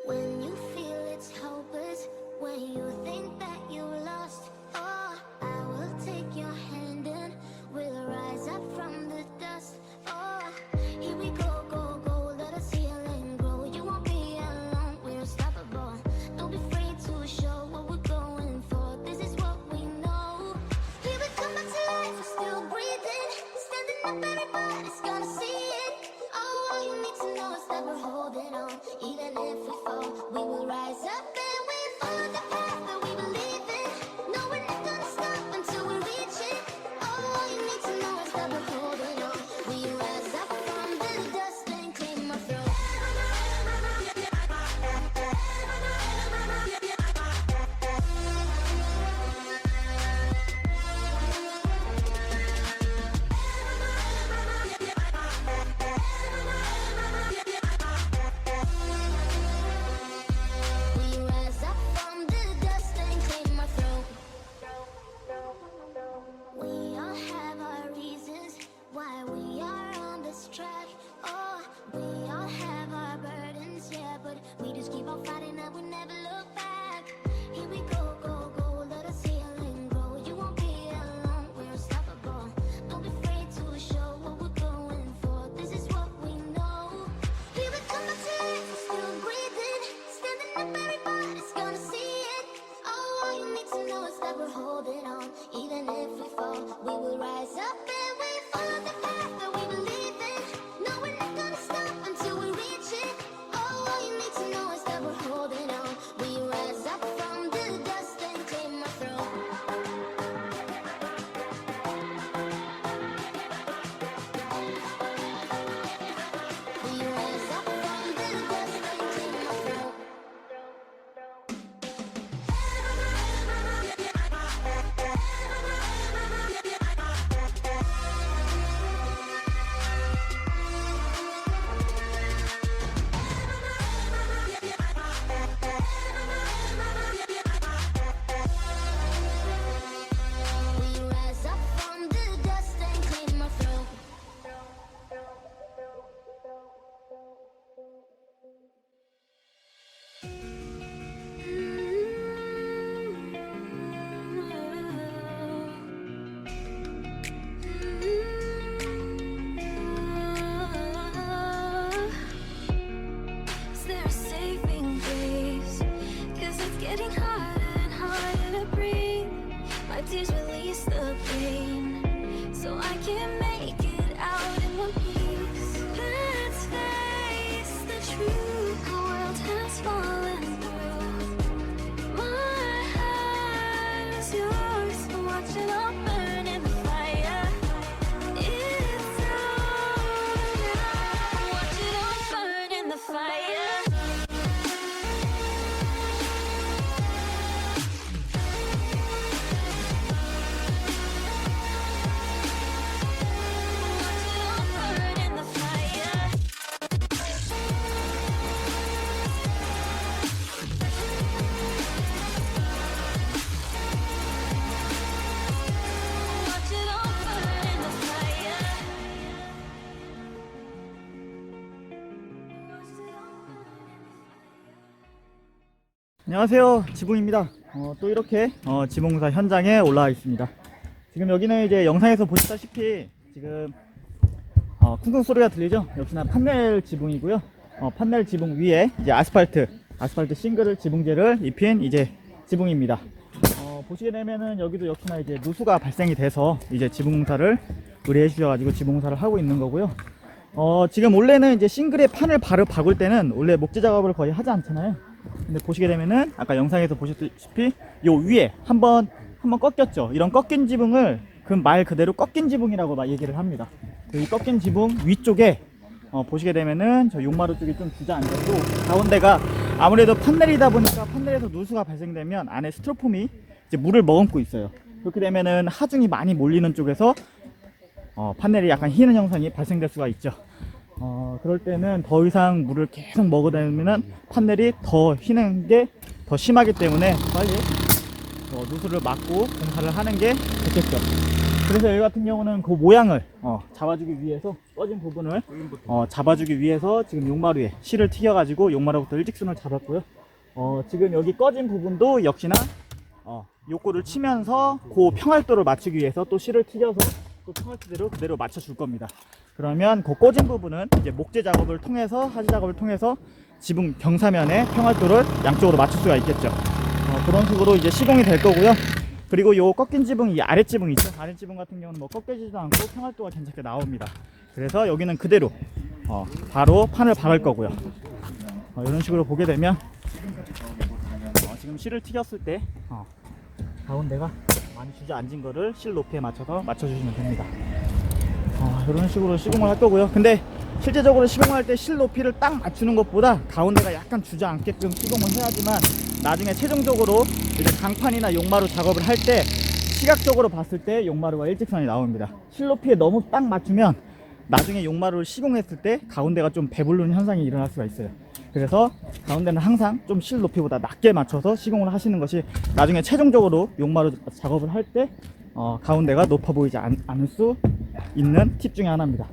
When you feel it's hopeless, when you think that you lost, oh, I will take your hand and we'll rise up from the dust. Oh, here we go, go, go, let us heal and grow. You won't be alone, we're unstoppable. Don't be afraid to show what we're going for. This is what we know. Here we come back to life, we're still breathing. Standing up, everybody's gonna see it. Oh, all you need to know is that we're holding on. Even if we fall, we will rise up and we follow the path that we believe in. No, we're not gonna stop until we reach it. Oh, all you need to know is that we're holding on. We rise up from the dust and claim our throne. We rise up from the dust and claim our throne. We all have our reasons why we are on this track. Oh, we all have our burdens, yeah, but we just keep on fighting and we never look back. Here we go, go, go, let us heal and grow. You won't be alone, we're unstoppable. Don't be afraid to show what we're going for. This is what we know. Here we come back to life, we're still breathing. Standing up, everybody's gonna see it. Oh, all you need to know is that we're holding on. Even if we fall, we will rise up and we follow the path that we believe in. No, we're not gonna stop until we reach it. Oh, all you need to know is that we're holding on. We rise up from the dust and claim our throne. We rise up from the dust and claim our throne. We rise up from the dust and claim our throne. Is there a saving grace? 'Cause it's getting harder and harder to breathe. My tears release the pain, so I can make it out in one piece. Let's face the truth, the world has fallen through. My heart is yours, so watch it all burn in the fire. It's over now, watch it all burn in the fire. Watch it all burn in the fire. Watch it all burn in the fire. Watch it all burn in the fire. 안녕하세요, 지붕입니다. 또 이렇게 지붕공사 현장에 올라와 있습니다. 지금 여기는 이제 영상에서 보시다시피 지금 쿵쿵 소리가 들리죠? 역시나 판넬 지붕이고요. 판넬 지붕 위에 이제 아스팔트 싱글을 지붕재를 입힌 이제 지붕입니다. 보시게 되면은 여기도 역시나 이제 누수가 발생이 돼서 이제 지붕공사를 의뢰해 주셔가지고 지붕공사를 하고 있는 거고요. 지금 원래는 이제 싱글에 판을 바로 박을 때는 원래 목재 작업을 거의 하지 않잖아요. 근데 보시게 되면은 아까 영상에서 보셨다시피 요 위에 한번 꺾였죠. 이런 꺾인 지붕을 그 말 그대로 꺾인 지붕이라고 막 얘기를 합니다. 이 꺾인 지붕 위쪽에 보시게 되면은 저 용마루 쪽이 좀 주저앉았고, 가운데가 아무래도 판넬이다 보니까 판넬에서 누수가 발생되면 안에 스티로폼이 이제 물을 머금고 있어요. 그렇게 되면은 하중이 많이 몰리는 쪽에서 판넬이 약간 휘는 현상이 발생될 수가 있죠. 그럴 때는 더 이상 물을 계속 먹어다니면 판넬이 더 휘는 게 더 심하기 때문에 빨리 누수를 막고 공사를 하는 게 좋겠죠. 그래서 여기 같은 경우는 그 모양을 잡아주기 위해서 꺼진 부분을 잡아주기 위해서 지금 용마루에 실을 튀겨가지고 용마루부터 일직선을 잡았고요. 지금 여기 꺼진 부분도 역시나 요거를 치면서 그 평활도를 맞추기 위해서 또 실을 튀겨서 또 평활도대로 그대로 맞춰줄 겁니다. 그러면 그 꺼진 부분은 이제 목재 작업을 통해서 하지 작업을 통해서 지붕 경사면의 평활도를 양쪽으로 맞출 수가 있겠죠. 그런 식으로 이제 시공이 될 거고요. 그리고 요 꺾인 지붕, 이 아랫지붕 있죠? 아랫지붕 같은 경우는 뭐 꺾여지지도 않고 평활도가 괜찮게 나옵니다. 그래서 여기는 그대로 바로 판을 박을 거고요. 이런 식으로 보게 되면 지금 실을 튀겼을 때 가운데가 많이 주저앉은 거를 실 높이에 맞춰서 맞춰주시면 됩니다. 이런 식으로 시공을 할 거고요. 근데 실제적으로 시공할 때 실 높이를 딱 맞추는 것보다 가운데가 약간 주저앉게끔 시공을 해야지만 나중에 최종적으로 이제 강판이나 용마루 작업을 할 때 시각적으로 봤을 때 용마루와 일직선이 나옵니다. 실 높이에 너무 딱 맞추면 나중에 용마루를 시공했을 때 가운데가 좀 배부르는 현상이 일어날 수가 있어요. 그래서 가운데는 항상 좀 실 높이보다 낮게 맞춰서 시공을 하시는 것이 나중에 최종적으로 용마루 작업을 할 때 가운데가 높아 보이지 않을 수 있는 팁 중에 하나입니다.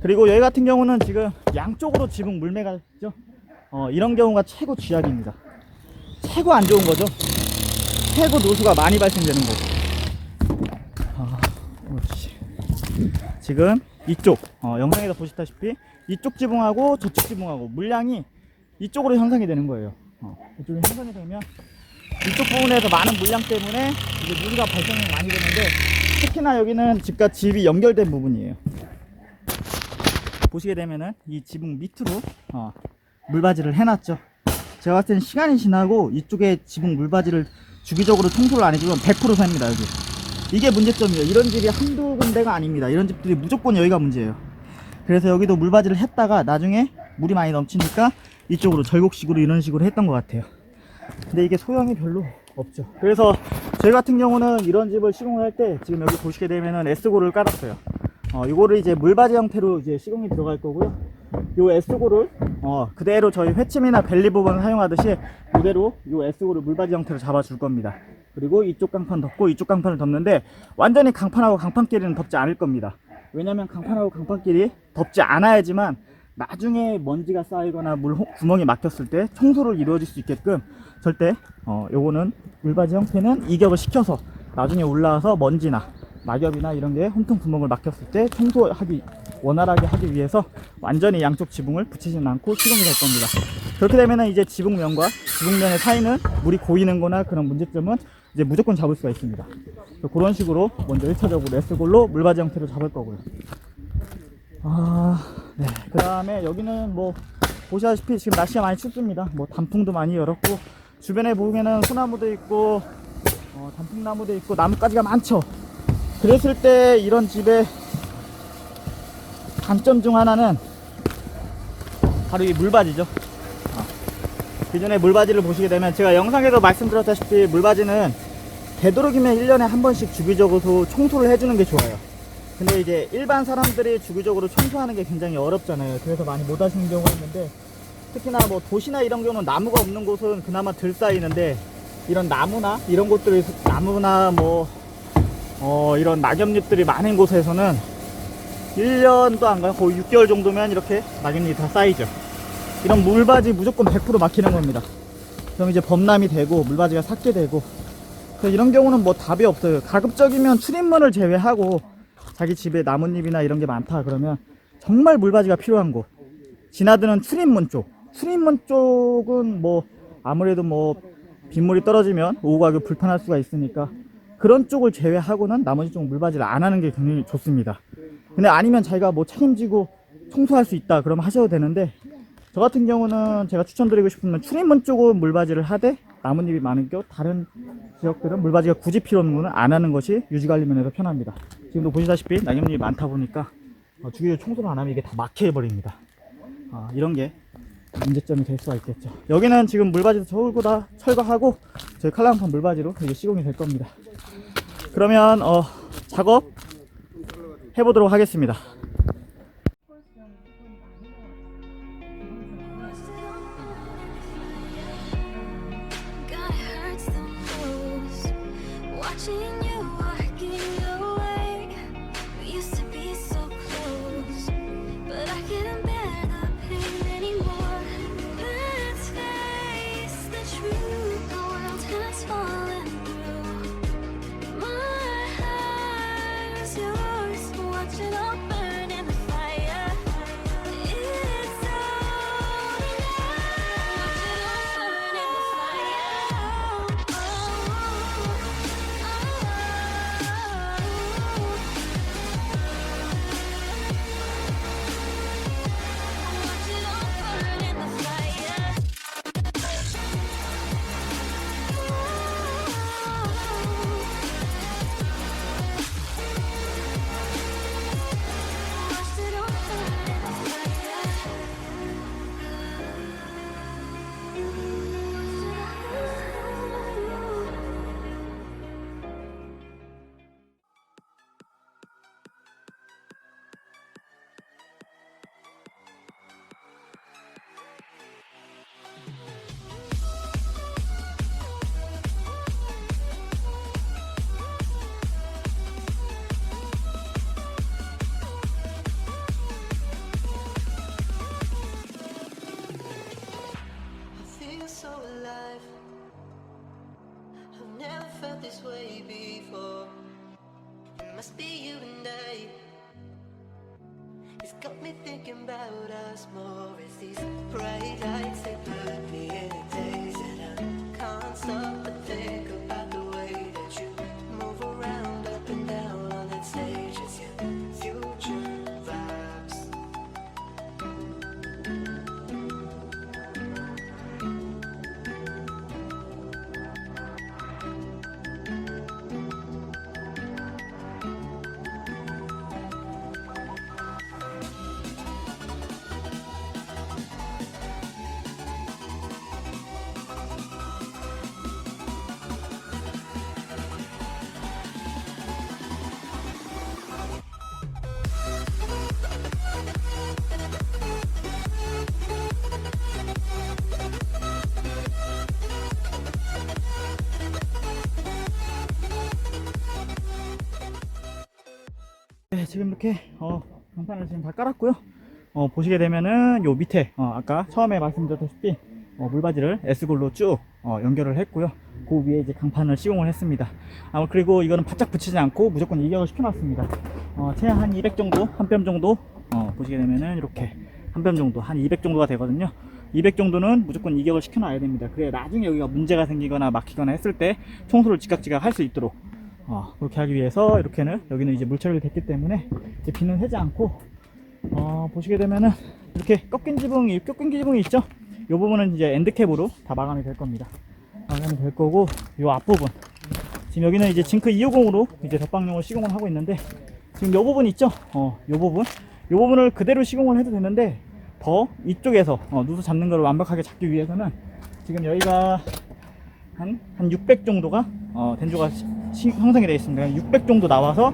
그리고 여기 같은 경우는 지금 양쪽으로 지붕 물매가 있죠. 이런 경우가 최고 쥐약입니다. 최고 안 좋은 거죠. 최고 노수가 많이 발생되는 거고. 지금 이쪽 영상에서 보시다시피 이쪽 지붕하고 저쪽 지붕하고 물량이 이쪽으로 형성이 되는 거예요. 이쪽에 형성이 되면 이쪽 부분에서 많은 물량 때문에 이제 누수가 발생이 많이 되는데, 특히나 여기는 집과 집이 연결된 부분이에요. 보시게 되면은 이 지붕 밑으로 물바지를 해놨죠. 제가 봤을 때는 시간이 지나고 이쪽에 지붕 물바지를 주기적으로 청소를 안 해주면 100% 삽니다. 여기 이게 문제점이에요. 이런 집이 한두 군데가 아닙니다. 이런 집들이 무조건 여기가 문제예요. 그래서 여기도 물바지를 했다가 나중에 물이 많이 넘치니까 이쪽으로 절곡식으로 이런 식으로 했던 것 같아요. 근데 이게 소용이 별로 없죠. 그래서 저희 같은 경우는 이런 집을 시공을 할 때 지금 여기 보시게 되면은 S고를 깔았어요. 이거를 이제 물바지 형태로 이제 시공이 들어갈 거고요. 요 S고를 그대로 저희 회침이나 벨리 부분을 사용하듯이 그대로 요 S고를 물바지 형태로 잡아줄 겁니다. 그리고 이쪽 강판 덮고 이쪽 강판을 덮는데 완전히 강판하고 강판끼리는 덮지 않을 겁니다. 왜냐면 강판하고 강판끼리 덮지 않아야지만 나중에 먼지가 쌓이거나 물 구멍이 막혔을 때 청소를 이루어질 수 있게끔 절대 요거는 물바지 형태는 이격을 시켜서 나중에 올라와서 먼지나 낙엽이나 이런 게 홈통 구멍을 막혔을 때 청소하기 원활하게 하기 위해서 완전히 양쪽 지붕을 붙이지는 않고 시공이 될 겁니다. 그렇게 되면은 이제 지붕면과 지붕면의 사이는 물이 고이는 거나 그런 문제점은 이제 무조건 잡을 수가 있습니다. 그런 식으로 먼저 1차적으로 S골로 물바지 형태로 잡을 거고요. 네. 그 다음에 여기는 뭐 보시다시피 지금 날씨가 많이 춥습니다. 뭐 단풍도 많이 열었고 주변에 보면은 소나무도 있고 단풍나무도 있고 나뭇가지가 많죠. 그랬을 때 이런 집의 단점 중 하나는 바로 이 물바지죠. 기존에 물바지를 보시게 되면 제가 영상에서 말씀드렸다시피 물바지는 되도록이면 1년에 한 번씩 주기적으로 청소를 해주는 게 좋아요. 근데 이제 일반 사람들이 주기적으로 청소하는 게 굉장히 어렵잖아요. 그래서 많이 못 하시는 경우가 있는데, 특히나 뭐 도시나 이런 경우는 나무가 없는 곳은 그나마 덜 쌓이는데 이런 나무나 이런 곳들이 나무나 뭐 이런 낙엽잎들이 많은 곳에서는 1년도 안 가요. 거의 6개월 정도면 이렇게 낙엽잎이 다 쌓이죠. 이런 물바지 무조건 100% 막히는 겁니다. 그럼 이제 범람이 되고 물바지가 삭게 되고, 그래서 이런 경우는 뭐 답이 없어요. 가급적이면 출입문을 제외하고 자기 집에 나뭇잎이나 이런 게 많다 그러면 정말 물바지가 필요한 곳, 지나드는 출입문 쪽은 뭐 아무래도 뭐 빗물이 떨어지면 오후 가기 불편할 수가 있으니까 그런 쪽을 제외하고는 나머지 쪽 물바지를 안 하는 게 굉장히 좋습니다. 근데 아니면 자기가 뭐 책임지고 청소할 수 있다 그러면 하셔도 되는데, 저 같은 경우는 제가 추천드리고 싶으면 출입문 쪽은 물바지를 하되 나뭇잎이 많은 겨 다른 지역들은 물바지가 굳이 필요 없는 거는 안 하는 것이 유지관리 면에서 편합니다. 지금도 보시다시피 낙엽잎이 많다 보니까 주기적으로 청소를 안 하면 이게 다 막혀버립니다. 이런 게 문제점이 될 수가 있겠죠. 여기는 지금 물바지도 전부 다 철거하고 저희 칼라강판 물바지로 이제 시공이 될 겁니다. 그러면 작업 해보도록 하겠습니다. Watching you walking away, this way before. It must be you and I. It's got me thinking about us more. It's these bright lights that put me in a daze, and I can't stop but think about the way that you move around up and down on that stage. It's your future vibes. 네, 지금 이렇게 경판을 지금 다 깔았고요. 보시게 되면은 요 밑에 아까 처음에 말씀드렸다시피 물바지를 S골로 쭉 연결을 했고요. 그 위에 이제 강판을 시공을 했습니다. 그리고 이거는 바짝 붙이지 않고 무조건 일격을 시켜놨습니다. 최한 한 200 정도, 한 뼘 정도 보시게 되면은 이렇게 한 뼘 정도, 한 200 정도가 되거든요. 200 정도는 무조건 일격을 시켜놔야 됩니다. 그래야 나중에 여기가 문제가 생기거나 막히거나 했을 때 청소를 지각지각 할 수 있도록 그렇게 하기 위해서 이렇게는 여기는 이제 물처리가 됐기 때문에 이제 비는 새지 않고 보시게 되면은 이렇게 꺾인 지붕이 있죠. 이 부분은 이제 엔드캡으로 다 마감이 될 겁니다. 마감이 될 거고 이 앞부분 지금 여기는 이제 징크 250으로 이제 덧방용을 시공을 하고 있는데 지금 이 부분 있죠. 이 부분을 그대로 시공을 해도 되는데 더 이쪽에서 누수 잡는 걸 완벽하게 잡기 위해서는 지금 여기가 한 600 정도가 된조가 형성이 되어 있습니다. 600 정도 나와서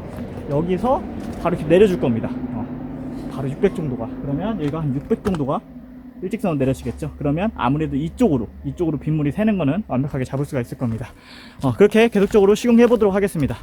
여기서 바로 이렇게 내려줄 겁니다. 바로 600 정도가. 그러면 여기가 한 600 정도가 일직선으로 내려지겠죠. 그러면 아무래도 이쪽으로 빗물이 새는 거는 완벽하게 잡을 수가 있을 겁니다. 그렇게 계속적으로 시공해 보도록 하겠습니다.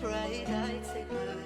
Bright lights, they put